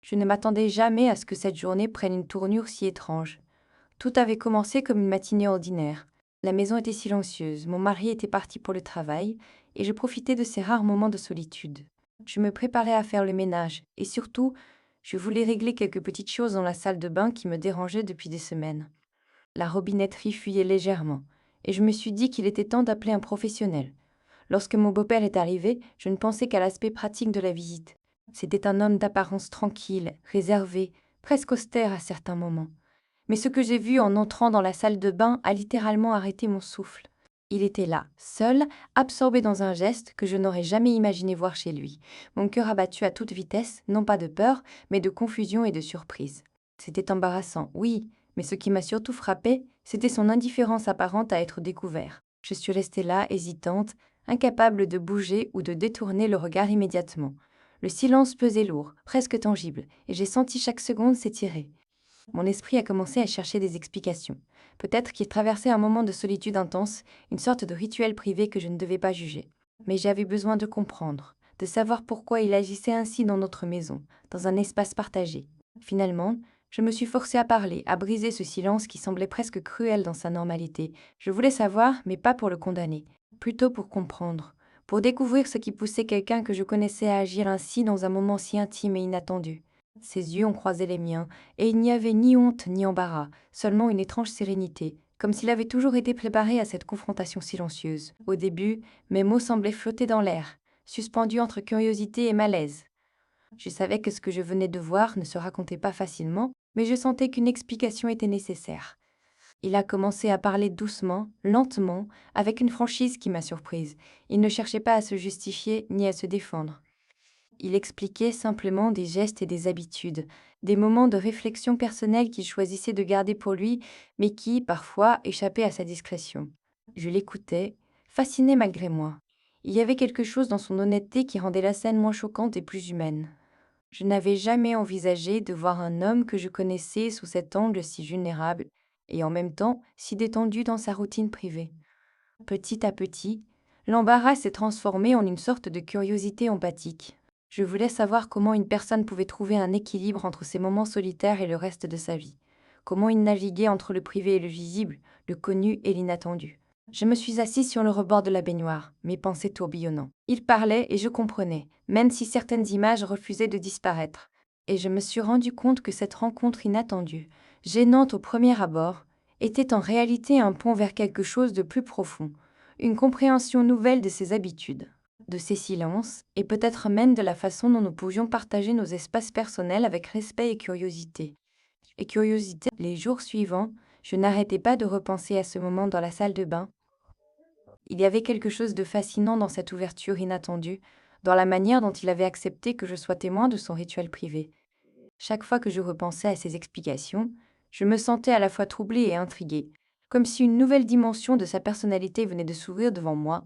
Je ne m'attendais jamais à ce que cette journée prenne une tournure si étrange. Tout avait commencé comme une matinée ordinaire. La maison était silencieuse, mon mari était parti pour le travail, et je profitais de ces rares moments de solitude. Je me préparais à faire le ménage, et surtout, je voulais régler quelques petites choses dans la salle de bain qui me dérangeaient depuis des semaines. La robinetterie fuyait légèrement, et je me suis dit qu'il était temps d'appeler un professionnel. Lorsque mon beau-père est arrivé, je ne pensais qu'à l'aspect pratique de la visite. C'était un homme d'apparence tranquille, réservé, presque austère à certains moments. Mais ce que j'ai vu en entrant dans la salle de bain a littéralement arrêté mon souffle. Il était là, seul, absorbé dans un geste que je n'aurais jamais imaginé voir chez lui. Mon cœur a battu à toute vitesse, non pas de peur, mais de confusion et de surprise. C'était embarrassant, oui, mais ce qui m'a surtout frappé, c'était son indifférence apparente à être découvert. Je suis restée là, hésitante, incapable de bouger ou de détourner le regard immédiatement. Le silence pesait lourd, presque tangible, et j'ai senti chaque seconde s'étirer. Mon esprit a commencé à chercher des explications. Peut-être qu'il traversait un moment de solitude intense, une sorte de rituel privé que je ne devais pas juger. Mais j'avais besoin de comprendre, de savoir pourquoi il agissait ainsi dans notre maison, dans un espace partagé. Finalement, je me suis forcée à parler, à briser ce silence qui semblait presque cruel dans sa normalité. Je voulais savoir, mais pas pour le condamner, plutôt pour comprendre, pour découvrir ce qui poussait quelqu'un que je connaissais à agir ainsi dans un moment si intime et inattendu. Ses yeux ont croisé les miens, et il n'y avait ni honte ni embarras, seulement une étrange sérénité, comme s'il avait toujours été préparé à cette confrontation silencieuse. Au début, mes mots semblaient flotter dans l'air, suspendus entre curiosité et malaise. Je savais que ce que je venais de voir ne se racontait pas facilement, mais je sentais qu'une explication était nécessaire. Il a commencé à parler doucement, lentement, avec une franchise qui m'a surprise. Il ne cherchait pas à se justifier ni à se défendre. Il expliquait simplement des gestes et des habitudes, des moments de réflexion personnelle qu'il choisissait de garder pour lui, mais qui, parfois, échappaient à sa discrétion. Je l'écoutais, fasciné malgré moi. Il y avait quelque chose dans son honnêteté qui rendait la scène moins choquante et plus humaine. Je n'avais jamais envisagé de voir un homme que je connaissais sous cet angle si vulnérable, et en même temps si détendu dans sa routine privée. Petit à petit, l'embarras s'est transformé en une sorte de curiosité empathique. Je voulais savoir comment une personne pouvait trouver un équilibre entre ses moments solitaires et le reste de sa vie. Comment il naviguait entre le privé et le visible, le connu et l'inattendu. Je me suis assise sur le rebord de la baignoire, mes pensées tourbillonnant. Il parlait et je comprenais, même si certaines images refusaient de disparaître. Et je me suis rendu compte que cette rencontre inattendue, gênante au premier abord, était en réalité un pont vers quelque chose de plus profond, une compréhension nouvelle de ses habitudes, de ses silences, et peut-être même de la façon dont nous pouvions partager nos espaces personnels avec respect et curiosité. Les jours suivants, je n'arrêtais pas de repenser à ce moment dans la salle de bain. Il y avait quelque chose de fascinant dans cette ouverture inattendue, dans la manière dont il avait accepté que je sois témoin de son rituel privé. Chaque fois que je repensais à ses explications, je me sentais à la fois troublée et intriguée, comme si une nouvelle dimension de sa personnalité venait de s'ouvrir devant moi.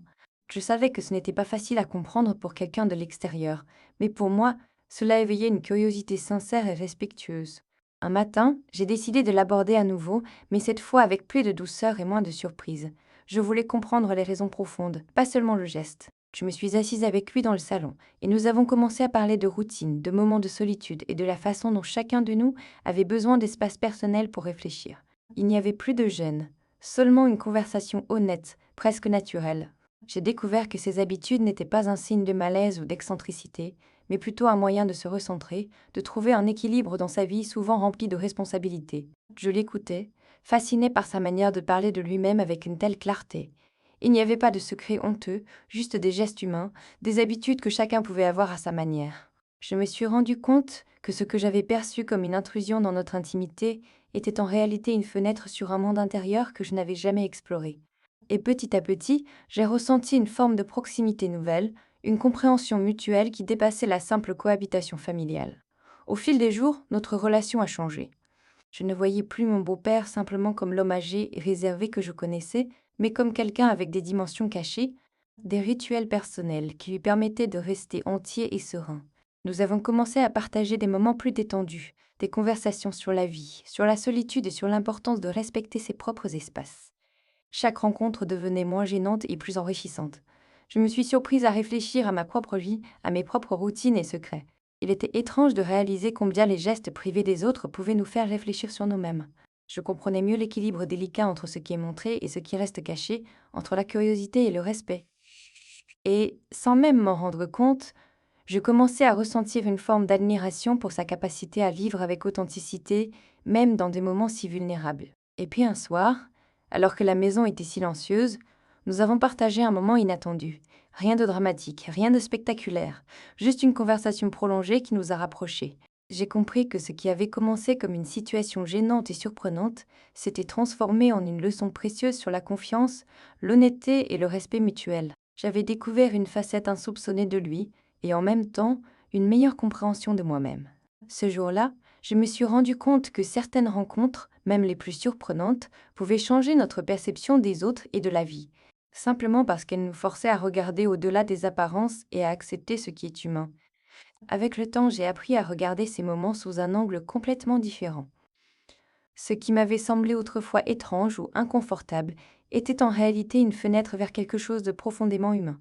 Je savais que ce n'était pas facile à comprendre pour quelqu'un de l'extérieur, mais pour moi, cela éveillait une curiosité sincère et respectueuse. Un matin, j'ai décidé de l'aborder à nouveau, mais cette fois avec plus de douceur et moins de surprise. Je voulais comprendre les raisons profondes, pas seulement le geste. Je me suis assise avec lui dans le salon, et nous avons commencé à parler de routine, de moments de solitude et de la façon dont chacun de nous avait besoin d'espace personnel pour réfléchir. Il n'y avait plus de gêne, seulement une conversation honnête, presque naturelle. J'ai découvert que ses habitudes n'étaient pas un signe de malaise ou d'excentricité, mais plutôt un moyen de se recentrer, de trouver un équilibre dans sa vie souvent remplie de responsabilités. Je l'écoutais, fasciné par sa manière de parler de lui-même avec une telle clarté. Il n'y avait pas de secret honteux, juste des gestes humains, des habitudes que chacun pouvait avoir à sa manière. Je me suis rendu compte que ce que j'avais perçu comme une intrusion dans notre intimité était en réalité une fenêtre sur un monde intérieur que je n'avais jamais exploré. Et petit à petit, j'ai ressenti une forme de proximité nouvelle, une compréhension mutuelle qui dépassait la simple cohabitation familiale. Au fil des jours, notre relation a changé. Je ne voyais plus mon beau-père simplement comme l'homme âgé et réservé que je connaissais, mais comme quelqu'un avec des dimensions cachées, des rituels personnels qui lui permettaient de rester entier et serein. Nous avons commencé à partager des moments plus détendus, des conversations sur la vie, sur la solitude et sur l'importance de respecter ses propres espaces. Chaque rencontre devenait moins gênante et plus enrichissante. Je me suis surprise à réfléchir à ma propre vie, à mes propres routines et secrets. Il était étrange de réaliser combien les gestes privés des autres pouvaient nous faire réfléchir sur nous-mêmes. Je comprenais mieux l'équilibre délicat entre ce qui est montré et ce qui reste caché, entre la curiosité et le respect. Et, sans même m'en rendre compte, je commençais à ressentir une forme d'admiration pour sa capacité à vivre avec authenticité, même dans des moments si vulnérables. Et puis un soir, alors que la maison était silencieuse, nous avons partagé un moment inattendu. Rien de dramatique, rien de spectaculaire, juste une conversation prolongée qui nous a rapprochés. J'ai compris que ce qui avait commencé comme une situation gênante et surprenante s'était transformé en une leçon précieuse sur la confiance, l'honnêteté et le respect mutuel. J'avais découvert une facette insoupçonnée de lui, et en même temps une meilleure compréhension de moi-même. Ce jour-là, je me suis rendu compte que certaines rencontres, même les plus surprenantes, pouvaient changer notre perception des autres et de la vie, simplement parce qu'elles nous forçaient à regarder au-delà des apparences et à accepter ce qui est humain. Avec le temps, j'ai appris à regarder ces moments sous un angle complètement différent. Ce qui m'avait semblé autrefois étrange ou inconfortable était en réalité une fenêtre vers quelque chose de profondément humain.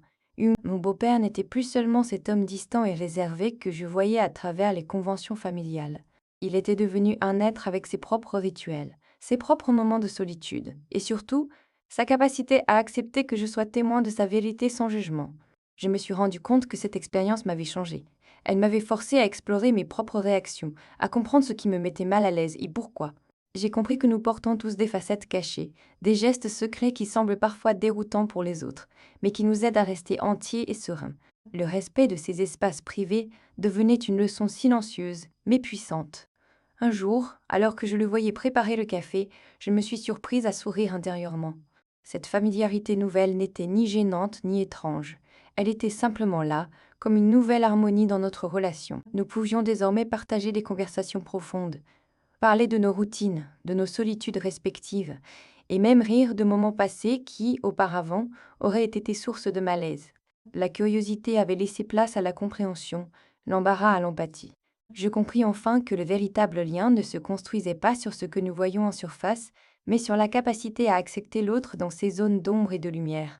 Mon beau-père n'était plus seulement cet homme distant et réservé que je voyais à travers les conventions familiales. Il était devenu un être avec ses propres rituels, ses propres moments de solitude, et surtout, sa capacité à accepter que je sois témoin de sa vérité sans jugement. Je me suis rendu compte que cette expérience m'avait changé. Elle m'avait forcé à explorer mes propres réactions, à comprendre ce qui me mettait mal à l'aise et pourquoi. J'ai compris que nous portons tous des facettes cachées, des gestes secrets qui semblent parfois déroutants pour les autres, mais qui nous aident à rester entiers et sereins. Le respect de ces espaces privés devenait une leçon silencieuse, mais puissante. Un jour, alors que je le voyais préparer le café, je me suis surprise à sourire intérieurement. Cette familiarité nouvelle n'était ni gênante ni étrange. Elle était simplement là, comme une nouvelle harmonie dans notre relation. Nous pouvions désormais partager des conversations profondes, parler de nos routines, de nos solitudes respectives, et même rire de moments passés qui, auparavant, auraient été source de malaise. La curiosité avait laissé place à la compréhension, l'embarras à l'empathie. Je compris enfin que le véritable lien ne se construisait pas sur ce que nous voyons en surface, mais sur la capacité à accepter l'autre dans ses zones d'ombre et de lumière.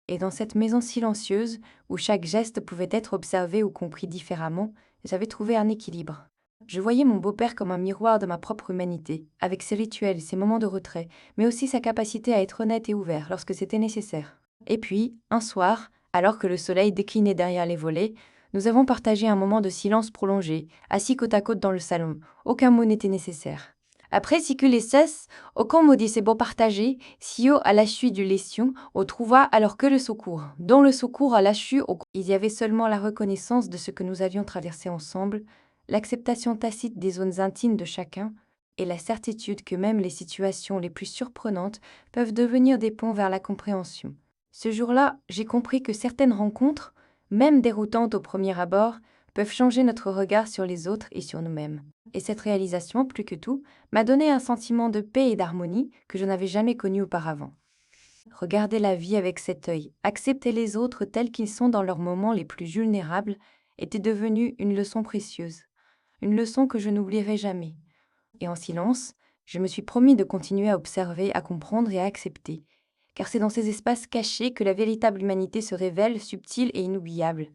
Et dans cette maison silencieuse, où chaque geste pouvait être observé ou compris différemment, j'avais trouvé un équilibre. Je voyais mon beau-père comme un miroir de ma propre humanité, avec ses rituels et ses moments de retrait, mais aussi sa capacité à être honnête et ouvert lorsque c'était nécessaire. Et puis, un soir, alors que le soleil déclinait derrière les volets, nous avons partagé un moment de silence prolongé, assis côte à côte dans le salon. Aucun mot n'était nécessaire. Après si que les cesse, aucun mot c'est beau partagé, si haut à l'achu du lestion, au trouva alors que le secours. Dont le secours à l'achu, il y avait seulement la reconnaissance de ce que nous avions traversé ensemble, l'acceptation tacite des zones intimes de chacun, et la certitude que même les situations les plus surprenantes peuvent devenir des ponts vers la compréhension. Ce jour-là, j'ai compris que certaines rencontres, même déroutantes au premier abord, peuvent changer notre regard sur les autres et sur nous-mêmes. Et cette réalisation, plus que tout, m'a donné un sentiment de paix et d'harmonie que je n'avais jamais connu auparavant. Regarder la vie avec cet œil, accepter les autres tels qu'ils sont dans leurs moments les plus vulnérables, était devenu une leçon précieuse, une leçon que je n'oublierai jamais. Et en silence, je me suis promis de continuer à observer, à comprendre et à accepter, car c'est dans ces espaces cachés que la véritable humanité se révèle subtile et inoubliable.